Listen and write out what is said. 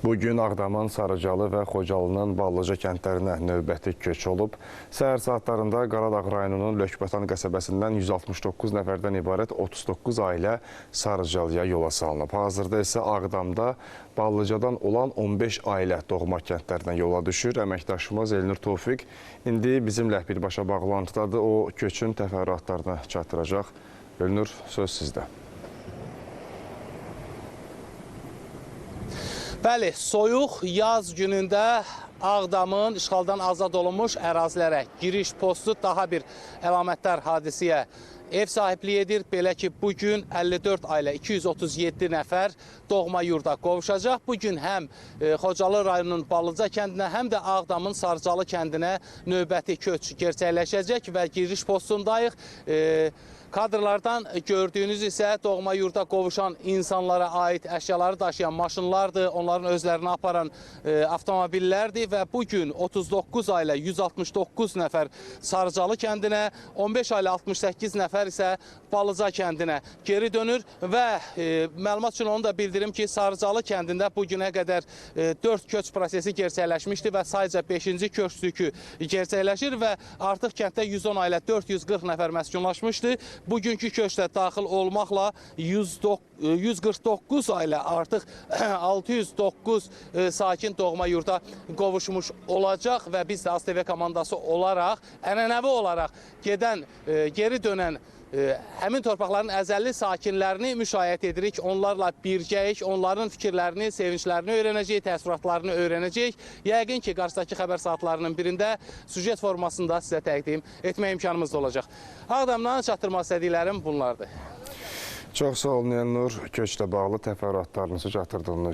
Bugün Ağdamın Sarıcalı və Xocalının Ballıca kəndlərinə növbəti köç olub. Səhər saatlarında Qaradağ rayonunun Lökbatan qəsəbəsindən 169 nəfərdən ibarət 39 ailə Sarıcalıya yola salınıb. Hazırda isə Ağdamda Ballıcadan olan 15 ailə doğma kəndlərinə yola düşür. Əməkdaşımız Elnur Tofiq indi bizimlə birbaşa bağlantıdadır. O köçün təfərrüatlarını çatdıracaq. Elnur, söz sizdə. Bəli, soyuq yaz günündə Ağdamın işğaldan azad olunmuş ərazilərə giriş postu daha bir əlamətdar hadisəyə ev sahibliyi edir. Belə ki, bugün 54 ailə, 237 nəfər doğma yurda qovuşacaq. Bugün həm Xocalı rayonunun Ballıca kəndinə, həm də Ağdamın Sarıcalı kəndinə növbəti köç gerçəkləşəcək və giriş postundayıq. Kadrlardan gördüyünüz isə doğma yurda qovuşan insanlara aid əşyaları daşıyan maşınlardır, onların özlərini aparan avtomobillərdir və bugün 39 ailə 169 nəfər Sarıcalı kəndinə, 15 ailə 68 nəfər isə Ballıca kəndinə geri dönür və məlumat üçün onu da bildirim ki, Sarıcalı kəndində bugünə qədər 4 köç prosesi gerçəkləşmişdi və sayca 5-ci köç yükü gerçəkləşir və artıq kənddə 110 ailə 440 nəfər məskunlaşmışdı. Bugünkü köçdə daxil olmaqla 149 ailə artıq 609 sakin doğma yurda qovuşmuş olacaq və biz də AzTV komandası olaraq, ənənəvi olaraq geri dönən həmin torpaqların əzəlli sakinlərini müşahidə edirik. Onlarla birgəyik, onların fikirlərini, sevinclərini öyrənəcəyik, təəssüratlarını öyrənəcəyik. Yəqin ki, qarşıdakı xəbər saatlarının birində süjet formasında sizə təqdim etmə imkanımız da olacaq. Ağdamdan çatdırmaq istədiklərim bunlardır. Çox sağ olun, Elnur. Köçlə bağlı təfərrüatlarınızı çatdırdığınız